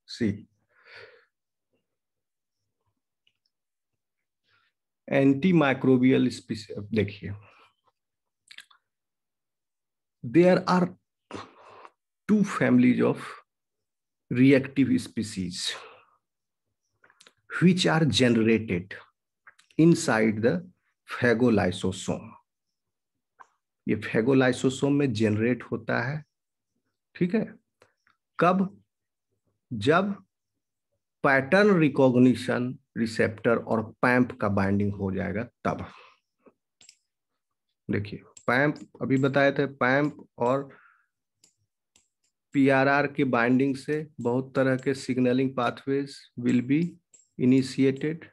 सी anti microbial species, देखिए there are two families of reactive species which are generated inside the phagolysosome. ये phagolysosome में generate होता है, ठीक है। कब? जब पैटर्न रिकॉग्निशन रिसेप्टर और पैम्प का बाइंडिंग हो जाएगा तब। देखिए पैम्प अभी बताए थे, पैम्प और पीआरआर के बाइंडिंग से बहुत तरह के signalling pathways will be initiated.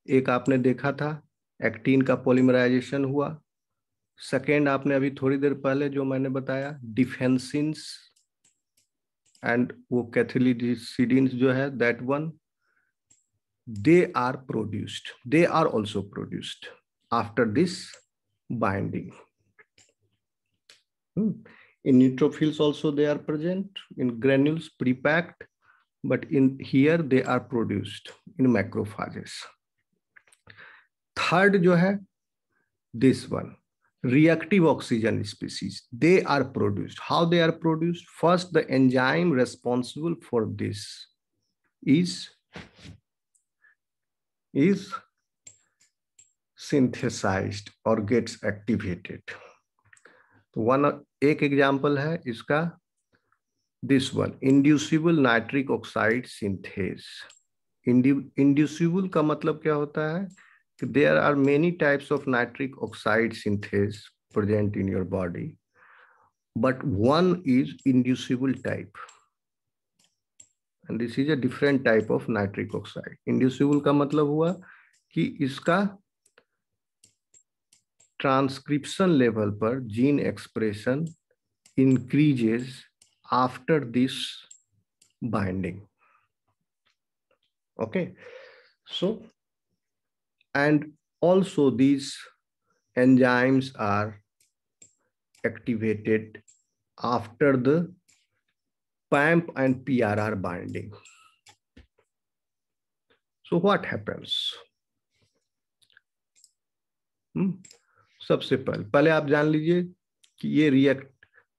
एक आपने देखा था एक्टिन का पॉलीमराइजेशन हुआ। सेकेंड आपने अभी थोड़ी देर पहले जो मैंने बताया डिफेंसिन्स एंड वो कैथिलिसिडिन्स जो है that one, they are produced, they are also produced after this binding. In neutrophils also they are present in granules pre-packed, but in here they are produced in macrophages. Third जो है this one, reactive oxygen species, they are produced. How they are produced? First, the enzyme responsible for this is synthesized or gets activated. तो one एक example है इसका, this one inducible nitric oxide synthase. Inducible का मतलब क्या होता है कि there are many types of nitric oxide synthase present in your body, but one is inducible type and this is a different type of nitric oxide. Inducible का मतलब हुआ कि इसका ट्रांसक्रिप्शन लेवल पर gene expression increases after this binding. Okay, so and also these enzymes are activated after the PAMP and PRR binding. So what happens? सबसे पहले आप जान लीजिए कि ये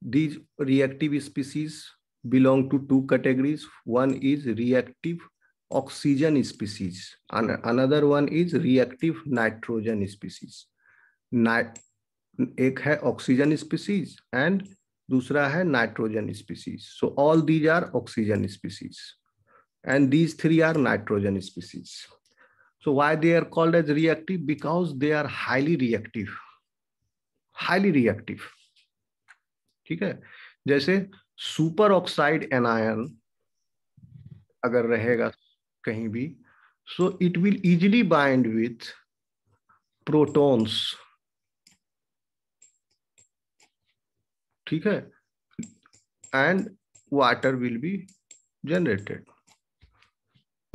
these reactive species belong to two categories. One is reactive oxygen species and another one is reactive nitrogen species. एक है oxygen species and दूसरा है nitrogen species. So all these are oxygen species and these three are nitrogen species. So why they are called as reactive? Because they are highly reactive. Highly reactive. ठीक है, जैसे super oxide anion अगर रहेगा कहीं भी, so it will easily bind with protons, ठीक है, and water will be generated.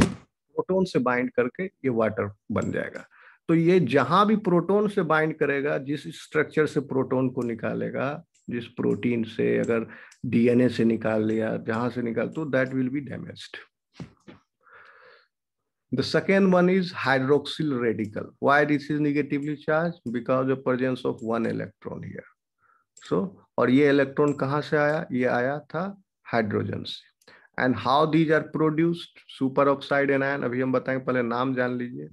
Proton से बाइंड करके ये वाटर बन जाएगा। तो ये जहां भी प्रोटॉन से बाइंड करेगा, जिस स्ट्रक्चर से प्रोटॉन को निकालेगा, जिस प्रोटीन से, अगर डीएनए से निकाल लिया, जहां से निकाल, तो that will be damaged. The second one is hydroxyl radical. Why this is negatively charged? Because of presence of one electron here. So, और ये इलेक्ट्रॉन कहाँ से आया? ये आया था हाइड्रोजन से। And how these are produced? Superoxide anion, अभी हम बताएंगे, पहले नाम जान लीजिए।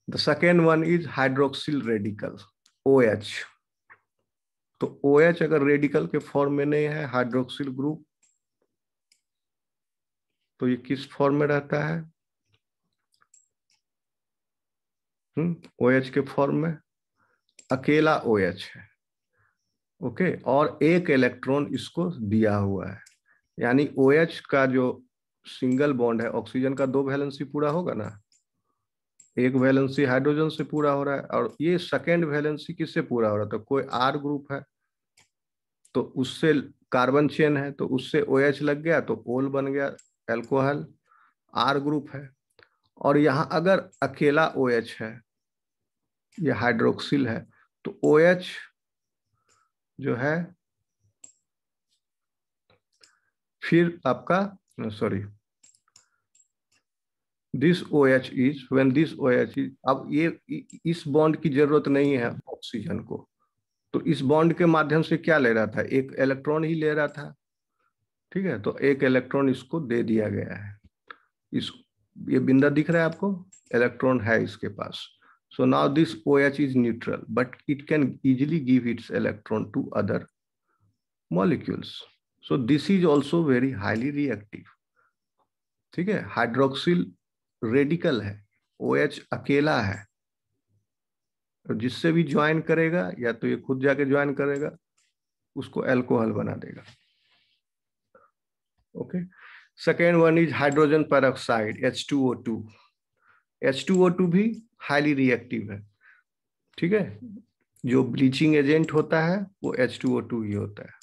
The second one is hydroxyl radical, OH. तो OH अगर रेडिकल के फॉर्म में नहीं है, हाइड्रोक्सिल ग्रुप, तो ये किस फॉर्म में रहता है? OH के फॉर्म में अकेला OH है, ओके, और एक इलेक्ट्रॉन इसको दिया हुआ है। यानी OH का जो सिंगल बॉन्ड है, ऑक्सीजन का 2 वैलेंसी पूरा होगा ना, एक वैलेंसी हाइड्रोजन से पूरा हो रहा है, और ये सेकेंड वैलेंसी किससे पूरा हो रहा है? तो कोई R ग्रुप है, तो उससे कार्बन चेन है, तो उससे OH लग गया, तो ओल बन गया, एल्कोहल, R ग्रुप है। और यहां अगर अकेला OH है, ये हाइड्रोक्सिल है, तो OH जो है फिर आपका sorry this OH is when this OH is, अब ये इस बॉन्ड की जरूरत नहीं है ऑक्सीजन को, तो इस बॉन्ड के माध्यम से क्या ले रहा था, एक इलेक्ट्रॉन ही ले रहा था। ठीक है, तो एक इलेक्ट्रॉन इसको दे दिया गया है। इस ये बिंदा दिख रहा है आपको, इलेक्ट्रॉन है इसके पास। So now this OH is neutral but it can easily give its electron to other molecules. So this is also very highly reactive. ठीक है, हाइड्रोक्सिल रेडिकल है, OH अकेला है, और जिससे भी ज्वाइन करेगा या तो ये खुद जाके ज्वाइन करेगा, उसको अल्कोहल बना देगा। Okay, second one is hydrogen peroxide H2O2। H2O2 भी हाईली रिएक्टिव है। ठीक है, जो ब्लीचिंग एजेंट होता है वो H2O2 ही होता है,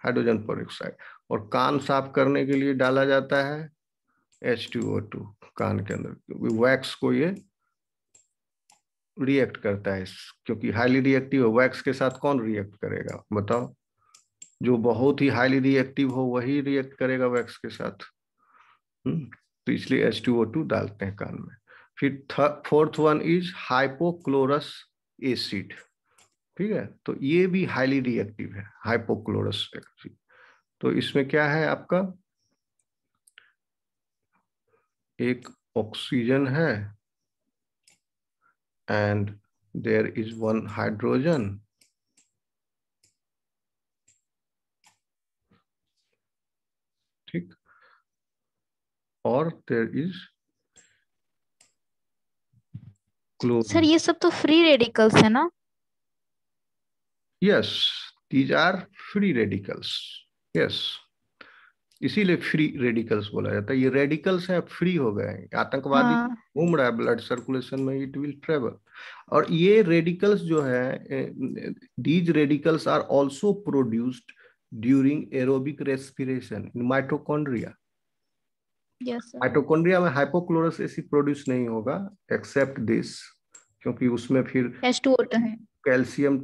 हाइड्रोजन पेरोक्साइड। और कान साफ करने के लिए डाला जाता है H2O2 कान के अंदर। वैक्स को ये रिएक्ट करता है, क्योंकि हाईली रिएक्टिव है। वैक्स के साथ कौन रिएक्ट करेगा बताओ, जो बहुत ही हाईली रिएक्टिव हो वही रिएक्ट करेगा वैक्स के साथ। तो इसलिए H2O2 डालते हैं कान में। फिर fourth one is hypochlorous acid. ठीक है, तो ये भी हाईली रिएक्टिव है, हाइपोक्लोरस एसिड। तो इसमें क्या है आपका, एक ऑक्सीजन है and there is one hydrogen, ठीक, और देयर इज सर क्लोरीन। ये सब तो फ्री रेडिकल्स है ना? Yes, these are free radicals. Yes, इसीलिए फ्री रेडिकल्स बोला जाता है। ये रेडिकल्स हैं, फ्री हो गए हैं, आतंकवादी हाँ। घूम रहा है ब्लड सर्कुलेशन में, इट विल ट्रेवल। और ये रेडिकल्स जो है, these radicals are also produced during aerobic respiration in mitochondria. Yes sir. Mitochondria में हाइपोक्लोरस एसिड प्रोड्यूस नहीं होगा एक्सेप्ट दिस, क्योंकि उसमें फिर H2O है। कैल्शियम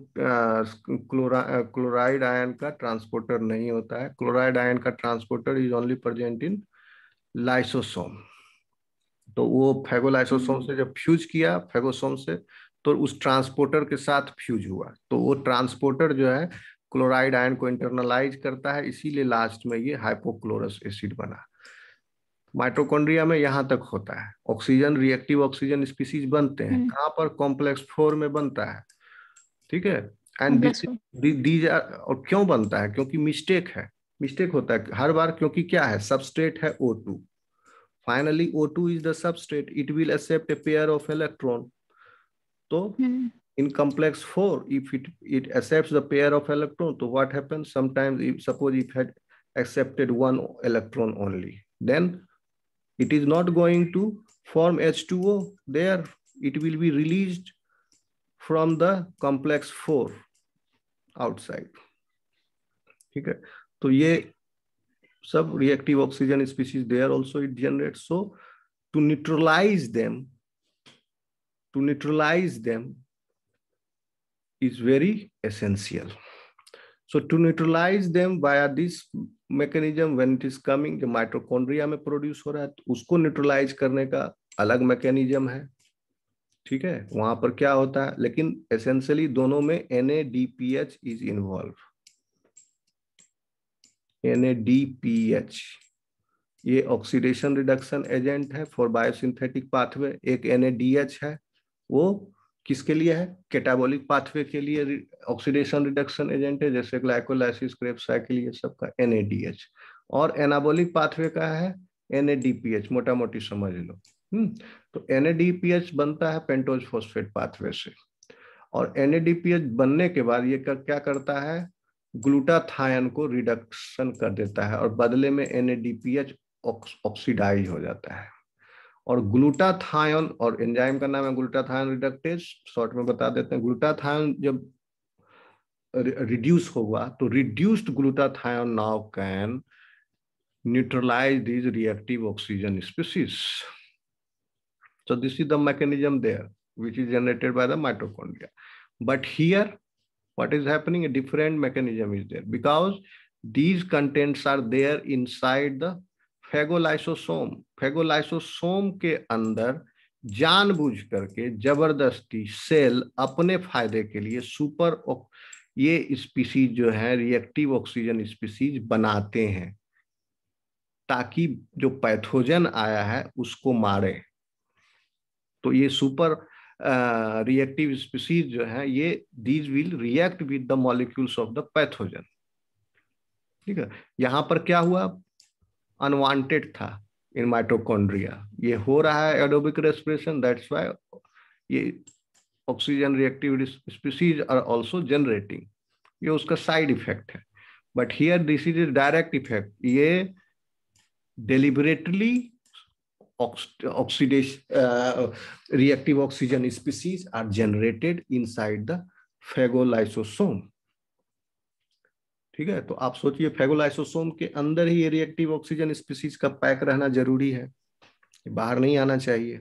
क्लोराइड आयन का ट्रांसपोर्टर नहीं होता है। क्लोराइड आयन का transporter is only present in lysosome. तो वो फेगोलाइसोसोम से जब फ्यूज किया फेगोसोम से, तो उस ट्रांसपोर्टर के साथ फ्यूज हुआ, तो वो ट्रांसपोर्टर जो है क्लोराइड आयन को इंटरनलाइज करता है, इसीलिए लास्ट में ये हाइपोक्लोरस एसिड बना। माइटोकॉन्ड्रिया में यहाँ तक होता है। ऑक्सीजन रिएक्टिव ऑक्सीजन स्पीसीज बनते हैं हम्म। कहाँ पर, कॉम्प्लेक्स 4 में बनता है। ठीक है, एंड कॉम्प्लेक्स। दीज आर, और क्यों बनता है, क्योंकि मिस्टेक है, मिस्टेक होता है हर बार, क्योंकि क्या है, सबस्ट्रेट है O2। Finally O2 is the substrate, it will accept a pair of electron. तो hmm. in complex 4 if it accepts the pair of electron, so what happens, sometimes if suppose it had accepted one electron only, then it is not going to form H2O there, it will be released from the complex 4 outside। ठीक है, तो ये सब reactive oxygen species there also it generates। so to neutralize them, to neutralize them is very essential। So to neutralize them via this mechanism, when it is coming, जो mitochondria में produce हो रहा है, तो उसको न्यूट्रलाइज करने का अलग मैकेनिज्म है। ठीक है, वहां पर क्या होता है, लेकिन एसेंशियली दोनों में NADPH इज इन्वॉल्व। NADPH ये ऑक्सीडेशन रिडक्शन एजेंट है फॉर बायोसिंथेटिक पाथवे। एक NADH है, वो किसके लिए है, कैटाबॉलिक पाथवे के लिए ऑक्सीडेशन रिडक्शन एजेंट है, जैसे ग्लाइकोलाइसिस, क्रेब्स साइकिल, ये सब का NADH। और एनाबॉलिक पाथवे का है NADPH, मोटा मोटी समझ लो। तो NADPH बनता है पेंटोज फॉस्फेट पाथवे से, और NADPH बनने के बाद ये क्या करता है, ग्लूटाथायन को रिडक्शन कर देता है, और बदले में NADPH ऑक्सीडाइज हो जाता है। और ग्लूटाथायन, और एंजाइम का नाम है ग्लूटाथायन रिडक्टेज, शॉर्ट में बता देते हैं। ग्लूटाथायन जब रिड्यूस होगा, तो reduced glutathione now can neutralize these reactive oxygen species। So this is the mechanism there, which is generated by the mitochondria. But here, what is happening? A different mechanism is there, because these contents are there inside the फेगोलाइसोसोम। फेगोलाइसोसोम के अंदर जानबूझ करके जबरदस्ती cell अपने फायदे के लिए ये स्पीसीज जो है रिएक्टिव ऑक्सीजन स्पीसीज बनाते हैं ताकि जो पैथोजन आया है उसको मारे। तो ये सुपर रिएक्टिव स्पीसीज जो है ये these will react with the molecules of the pathogen. ठीक है, यहां पर क्या हुआ, अनवांटेड था इन माइटोकॉन्ड्रिया, ये हो रहा है एरोबिक रेस्पिरेशन, दैट्स व्हाई ये oxygen reactive species are also generating, ये उसका साइड इफेक्ट है। But here this is a direct effect, ये deliberately reactive oxygen species are generated inside the phagolysosome। ठीक है, तो आप सोचिए फेगोलाइसोसोम के अंदर ही ये रिएक्टिव ऑक्सीजन स्पीसीज का पैक रहना जरूरी है, बाहर नहीं आना चाहिए।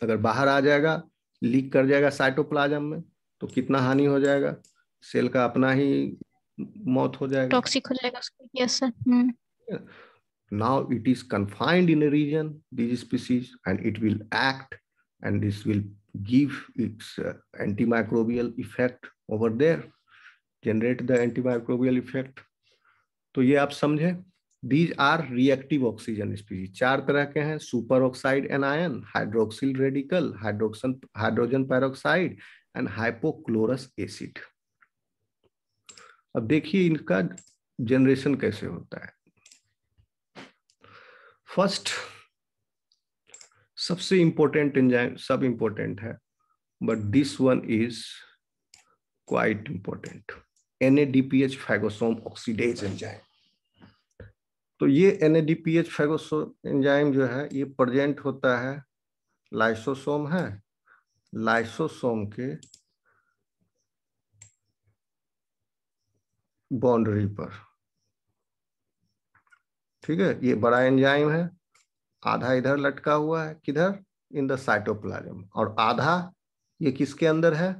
अगर बाहर आ जाएगा, लीक कर जाएगा साइटोप्लाज्म में, तो कितना हानि हो जाएगा, सेल का अपना ही मौत हो जाएगा, टॉक्सिक हो जाएगा उसको। Yes sir. Now it is confined in a region, these species, and it will act, and this will give its antimicrobial effect over there, generate the antimicrobial effect। तो ये आप समझे, these are reactive oxygen species। 4 तरह के हैं, super oxide anion, hydroxyl radical, hydrogen peroxide and hypochlorous acid. अब देखिए इनका जनरेशन कैसे होता है। फर्स्ट सबसे इंपॉर्टेंट एंजाइम, सब इंपॉर्टेंट है but this one is quite important, NADPH phagosome oxidase enzyme. तो ये NADPH फैगोसोम एंजाइम जो है ये प्रेजेंट होता है, लाइसोसोम है, लाइसोसोम के बाउंड्री पर। ठीक है, ये बड़ा एंजाइम है, आधा इधर लटका हुआ है, किधर, इन द साइटोप्लाज्म, और आधा ये किसके अंदर है,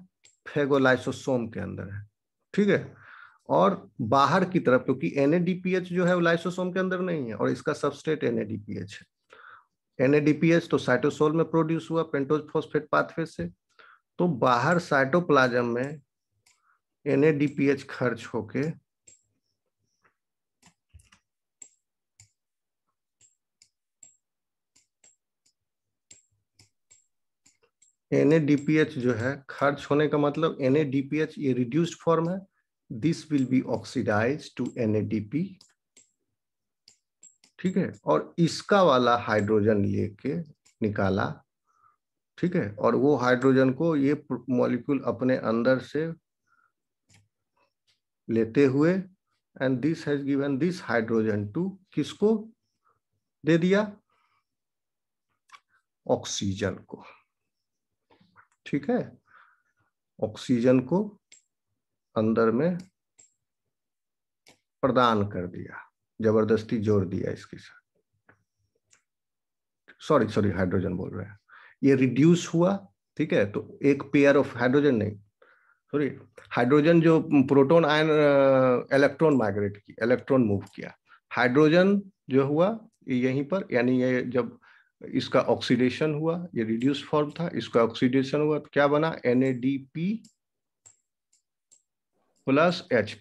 फेगोलाइसोसोम के अंदर है। ठीक है, और बाहर की तरफ, क्योंकि NADPH जो है वो लाइसोसोम के अंदर नहीं है और इसका सबस्ट्रेट NADPH है। NADPH तो साइटोसोल में प्रोड्यूस हुआ पेंटोज फॉस्फेट पाथवे से, तो बाहर साइटोप्लाज्म में NADPH खर्च होके NADPH जो है खर्च होने का मतलब, NADPH ये रिड्यूस्ड फॉर्म है, this will be oxidize to NADP। ठीक है, और इसका वाला हाइड्रोजन लेके निकाला। ठीक है, और वो हाइड्रोजन को ये मॉलिक्यूल अपने अंदर से लेते हुए, and this has given this hydrogen to, किसको दे दिया, ऑक्सीजन को। ठीक है, ऑक्सीजन को अंदर में प्रदान कर दिया, जबरदस्ती जोड़ दिया इसके साथ। सॉरी हाइड्रोजन बोल रहे हैं, ये रिड्यूस हुआ। ठीक है, तो एक पेयर ऑफ हाइड्रोजन नहीं, सॉरी हाइड्रोजन जो प्रोटॉन आयन इलेक्ट्रॉन माइग्रेट की, इलेक्ट्रॉन मूव किया, हाइड्रोजन जो हुआ यहीं पर, यानी ये जब इसका ऑक्सीडेशन हुआ, ये रिड्यूस फॉर्म था, इसका ऑक्सीडेशन हुआ तो क्या बना, NADP प्लस H+।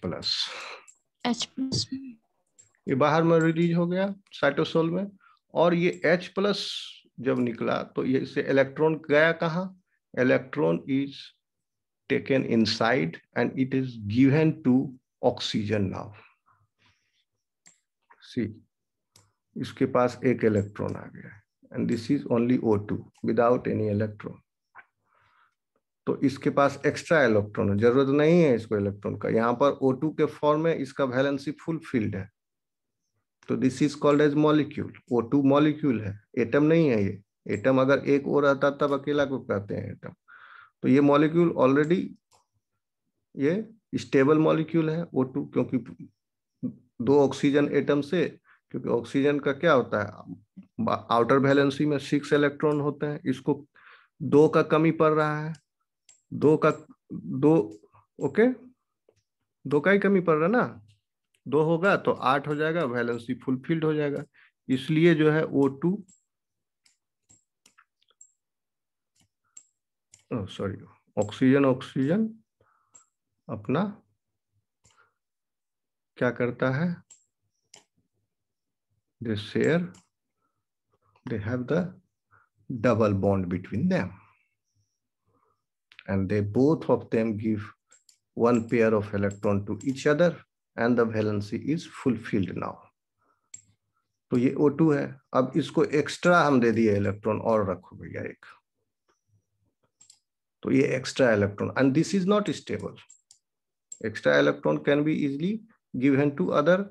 ये बाहर में रिलीज हो गया साइटोसोल में, और ये H+ जब निकला तो ये इससे इलेक्ट्रॉन गया कहाँ, electron is taken inside and it is given to oxygen now. See, इसके पास एक इलेक्ट्रॉन आ गया and this is only O2 without any electron. तो इसके पास एक्स्ट्रा इलेक्ट्रॉन है, जरूरत नहीं है इसको इलेक्ट्रॉन का, यहाँ पर O2 के फॉर्म में इसका वैलेंसी फुल फिल्ड है, तो this is called as molecule. O2 molecule है, एटम नहीं है ये। एटम अगर एक और रहता तब अकेला को कहते हैं एटम। तो ये मॉलिक्यूल ऑलरेडी ये स्टेबल मॉलिक्यूल है O2, क्योंकि 2 ऑक्सीजन एटम से, क्योंकि ऑक्सीजन का क्या होता है, आउटर वैलेंसी में 6 इलेक्ट्रॉन होते हैं, इसको 2 का कमी पड़ रहा है, 2 का 2 ओके 2 का ही कमी पड़ रहा है ना, 2 होगा तो 8 हो जाएगा, वैलेंसी फुलफिल्ड हो जाएगा। इसलिए जो है O2 सॉरी ऑक्सीजन ऑक्सीजन अपना क्या करता है, they share, they have the double bond between them and they both of them give one pair of electron to each other and the valency is fulfilled now। तो ये O2 है। अब इसको extra हम दे दिए इलेक्ट्रॉन और रखो भैया एक, तो ये extra electron and this is not stable. Extra electron can be easily given to other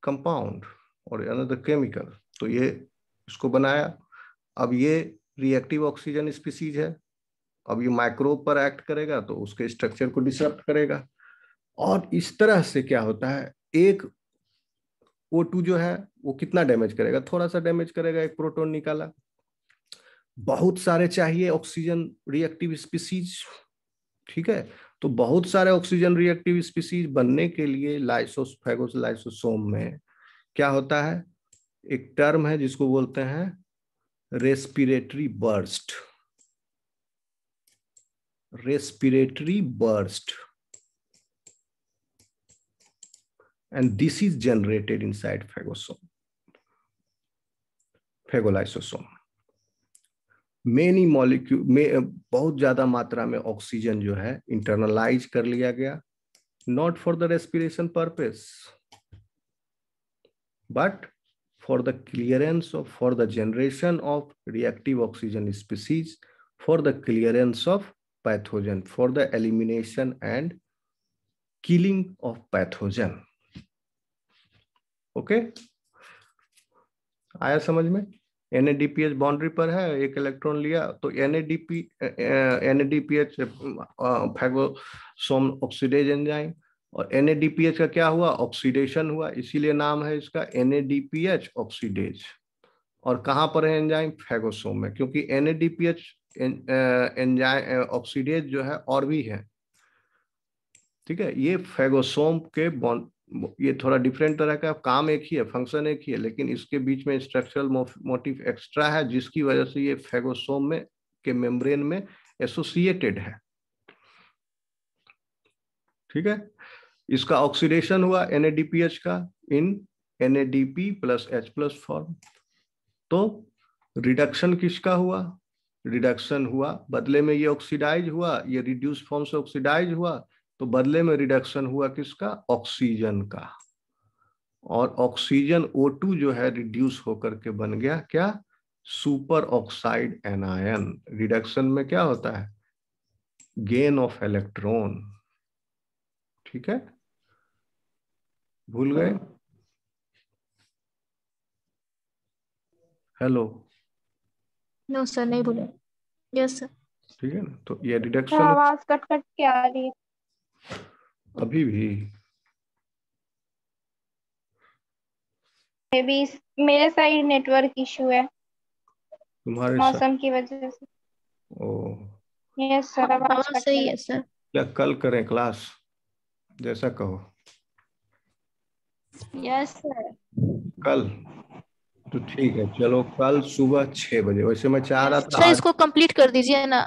compound और अनदर केमिकल। तो ये इसको बनाया। अब ये रिएक्टिव ऑक्सीजन स्पीसीज है। अब ये माइक्रोब पर एक्ट करेगा तो उसके स्ट्रक्चर को डिसरप्ट करेगा और इस तरह से क्या होता है, एक O2 जो है वो कितना डैमेज करेगा, थोड़ा सा डैमेज करेगा, एक प्रोटॉन निकाला। बहुत सारे चाहिए ऑक्सीजन रिएक्टिव स्पीसीज, ठीक है। तो बहुत सारे ऑक्सीजन रिएक्टिव स्पीसीज बनने के लिए लाइसोसफेगोस लाइसोसोम में क्या होता है, एक टर्म है जिसको बोलते हैं respiratory burst. Respiratory burst and this is generated inside phagosome, phagolysosome। Many molecule में बहुत ज्यादा मात्रा में ऑक्सीजन जो है इंटरनलाइज कर लिया गया, not for the respiration purpose but for the clearance of, for the generation of reactive oxygen species, for the clearance of pathogen, for the elimination and killing of pathogen। Okay आया समझ में। NADPH boundary पर है, एक electron लिया तो NADPH phagosome oxidase enzyme, और NADPH का क्या हुआ, ऑक्सीडेशन हुआ, इसीलिए नाम है इसका NADPH ऑक्सीडेज। और कहाँ पर है एंजाइम, फैगोसोम में, क्योंकि NADPH एंजाइम ऑक्सीडेज जो है और भी है, ठीक है। ये फैगोसोम के बॉन्ड, ये थोड़ा डिफरेंट तरह का काम एक ही है, फंक्शन एक ही है, लेकिन इसके बीच में स्ट्रक्चरल मोटिव एक्स्ट्रा है जिसकी वजह से ये फैगोसोम में के मेम्ब्रेन में एसोसिएटेड है, ठीक है। इसका ऑक्सीडेशन हुआ NADPH का इन NADP+H+ फॉर्म। तो रिडक्शन किसका हुआ, रिडक्शन हुआ, बदले में ये ऑक्सीडाइज हुआ, ये रिड्यूस फॉर्म से ऑक्सीडाइज हुआ, तो बदले में रिडक्शन हुआ किसका, ऑक्सीजन का। और ऑक्सीजन O2 जो है रिड्यूस होकर के बन गया क्या, सुपर ऑक्साइड एनायन। रिडक्शन में क्या होता है, गेन ऑफ इलेक्ट्रॉन, ठीक है। भूल गए, हेलो, नो सर नहीं बोले। Yes sir. ठीक है ना। तो ये रिडक्शन आवाज कट कट के आ रही है। अभी भी मे बी मेरे साइड नेटवर्क इशू है तुम्हारे साथ। मौसम की वजह से। ओ, यस सर आवाज आवाज कट सही कट। है सर। क्या कल करें क्लास, जैसा कहो। Yes sir. कल तो ठीक है, चलो कल सुबह 6 बजे। वैसे मैं चाह रहा था सर आज, इसको कंप्लीट कर दीजिए ना।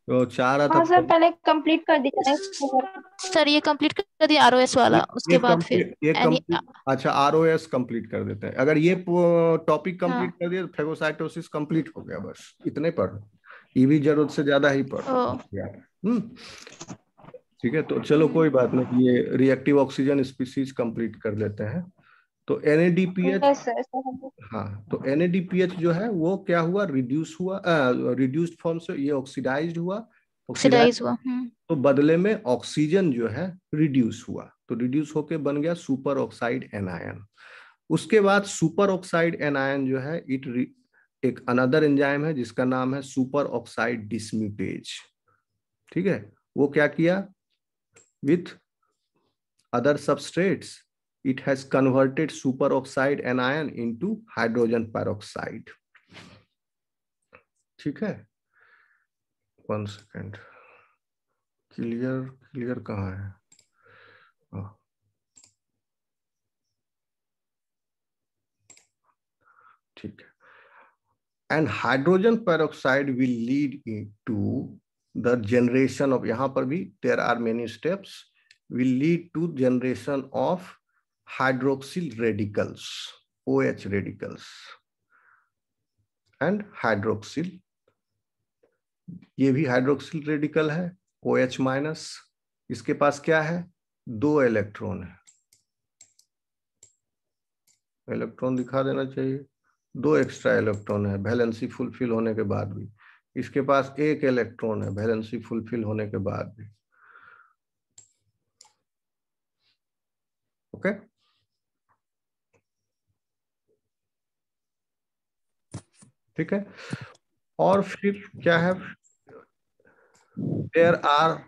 तो चाह रहा था हाँ सर पहले कंप्लीट कर दीजिए ना। सर ये कंप्लीट कर दिया ROS वाला, ये उसके बाद फिर कंप्लीट, ये एनी। कंप्लीट, अच्छा ROS कंप्लीट कर देते हैं। अगर ये टॉपिक कंप्लीट हाँ। कर दिया तो फेगोसाइटोसिस कंप्लीट हो गया, बस इतने पढ़, ये भी जरूरत से ज्यादा ही पढ़ ओ यार। ठीक है, तो चलो कोई बात नहीं, ये रिएक्टिव ऑक्सीजन स्पीसीज कंप्लीट कर लेते हैं। तो NADPH, यस सर। हाँ, तो NADPH जो है वो क्या हुआ, रिड्यूस हुआ, रिड्यूस्ड फॉर्म से ये ऑक्सीडाइज्ड हुआ, ऑक्सीडाइज, ऑक्सीडाइज हुआ। तो बदले में ऑक्सीजन जो है रिड्यूस हुआ, तो रिड्यूस होके बन गया सुपर ऑक्साइड एनायन। उसके बाद सुपर ऑक्साइड एनायन जो है एक अनदर एंजाइम है जिसका नाम है सुपर ऑक्साइड डिस्म्यूटेज, ठीक है। वो क्या किया, with other substrates it has converted superoxide anion into hydrogen peroxide, ठीक है। 1 सेकेंड, क्लियर, क्लियर कहाँ है, ठीक है। And hydrogen peroxide will lead to the generation of, यहां पर भी there are many steps, will lead to generation of hydroxyl radicals, OH radicals and hydroxyl, ये भी हाइड्रोक्सिल रेडिकल है OH माइनस, इसके पास क्या है, 2 इलेक्ट्रॉन है, इलेक्ट्रॉन दिखा देना चाहिए, 2 एक्स्ट्रा इलेक्ट्रॉन है वैलेंसी फुलफिल होने के बाद भी, इसके पास 1 इलेक्ट्रॉन है वैलेंसी फुलफिल होने के बाद भी। ओके, ठीक है। और फिर क्या है, there are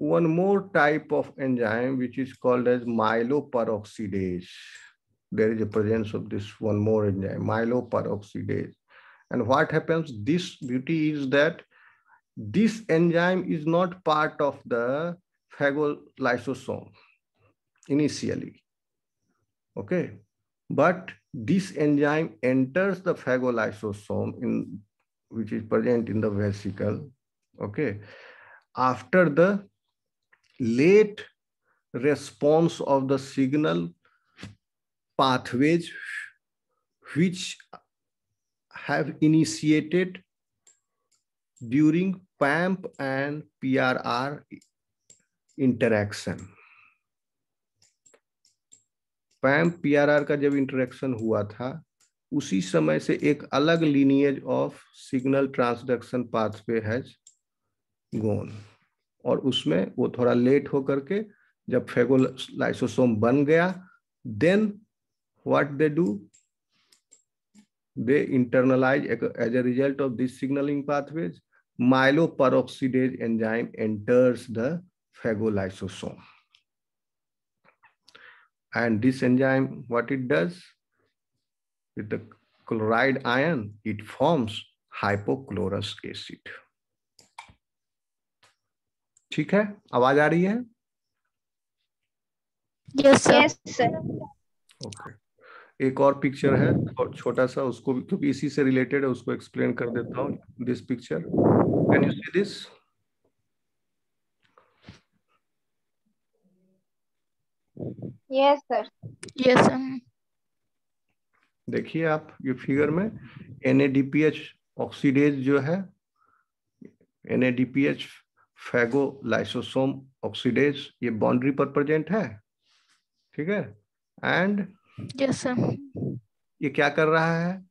one more type of enzyme which is called as myeloperoxidase. There is a presence of this one more enzyme, myeloperoxidase. And what happens, this beauty is that this enzyme is not part of the phagolysosome initially, okay, but this enzyme enters the phagolysosome in, which is present in the vesicle, okay, after the late response of the signal pathways which have initiated during PAMP and PRR interaction. PAMP PRR का जब interaction हुआ था उसी समय से एक अलग lineage of signal transduction pathway has gone, और उसमें वो थोड़ा लेट होकर के जब फेगोलाइसोसोम बन गया, then what they do, they internalize as a result of this signaling pathways, myeloperoxidase enzyme enters the phagolysosome, and this enzyme, what it does with the chloride ion, it forms hypochlorous acid. ठीक है, आवाज आ रही है? Yes sir. Yes sir. Okay, एक और picture है और छोटा सा, उसको क्योंकि इसी से रिलेटेड है उसको एक्सप्लेन कर देता हूँ। This picture, can you see this? Yes sir. Yes sir. देखिए आप ये फिगर में NADPH ऑक्सीडेज जो है, NADPH फैगोलाइसोसोम ऑक्सीडेज, ये बाउंड्री पर प्रेजेंट है, ठीक है। And yes sir. ये क्या कर रहा है,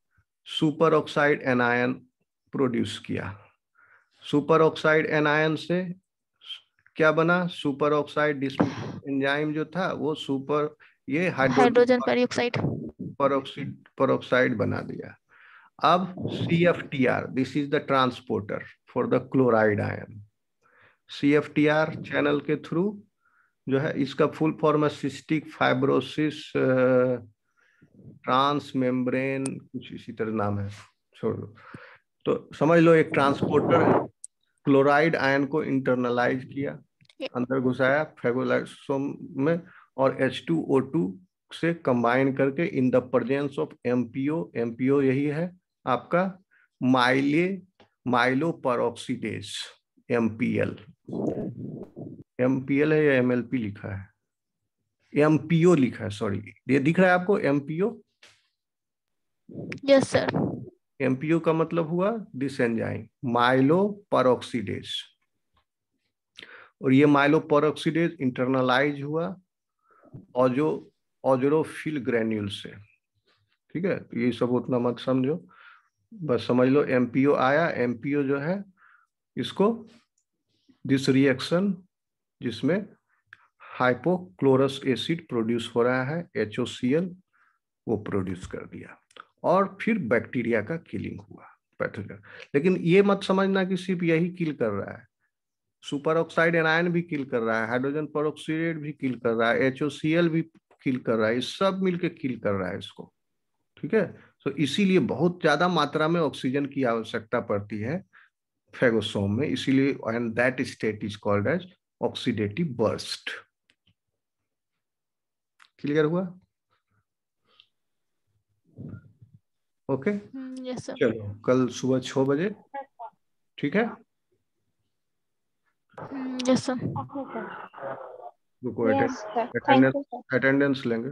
सुपर ऑक्साइड एनायन प्रोड्यूस किया। सुपर ऑक्साइड एनायन से क्या बना, सुपर ऑक्साइड एंजाइम जो था वो सुपर, ये हाइड्रोजन पेरोक्साइड पेरोक्साइड बना दिया। अब CFTR, this is the transporter for the chloride ion. CFTR channel के थ्रू जो है, इसका फुल फॉर्म है सिस्टिक फाइब्रोसिस ट्रांसमेम्ब्रेन, कुछ इसी तरह नाम है, छोड़ दो। तो समझ लो एक ट्रांसपोर्टर है, क्लोराइड आयन को इंटरनलाइज किया, अंदर घुसाया फेगोलाइसोम में, और H2O2 से कंबाइन करके in the presence of MPO यही है आपका माइलोपेरोक्सीडेज, MPL है या MLP लिखा है, MPO लिखा है, सॉरी, ये दिख रहा है आपको MPO? Yes sir. MPO का मतलब हुआ दिस एंजाइम माइलोपेरोक्सीडेज, और ये माइलोपेरोक्सीडेज इंटरनलाइज हुआ ऑजरोफिल ग्रेन्यूल से, ठीक है। तो ये सब उतना मत समझो, बस समझ लो MPO आया, MPO जो है इसको दिस रिएक्शन जिसमें हाइपोक्लोरस एसिड प्रोड्यूस हो रहा है, HOCl, वो प्रोड्यूस कर दिया, और फिर बैक्टीरिया का किलिंग हुआ पैथोजन। लेकिन ये मत समझना कि सिर्फ यही किल कर रहा है, सुपर ऑक्साइड एनायन भी किल कर रहा है, हाइड्रोजन पेरोक्साइड भी किल कर रहा है, HOCl भी किल कर रहा है, ये सब मिलके किल कर रहा है इसको, ठीक है। तो इसीलिए बहुत ज्यादा मात्रा में ऑक्सीजन की आवश्यकता पड़ती है फेगोसोम में, इसीलिए and that state is called as oxidative burst. Clear हुआ? Okay yes sir. चलो कल सुबह 6 बजे, ठीक है? Yes sir. Okay, sir. रुको Yes, sir. Thank you, sir. Attendance लेंगे।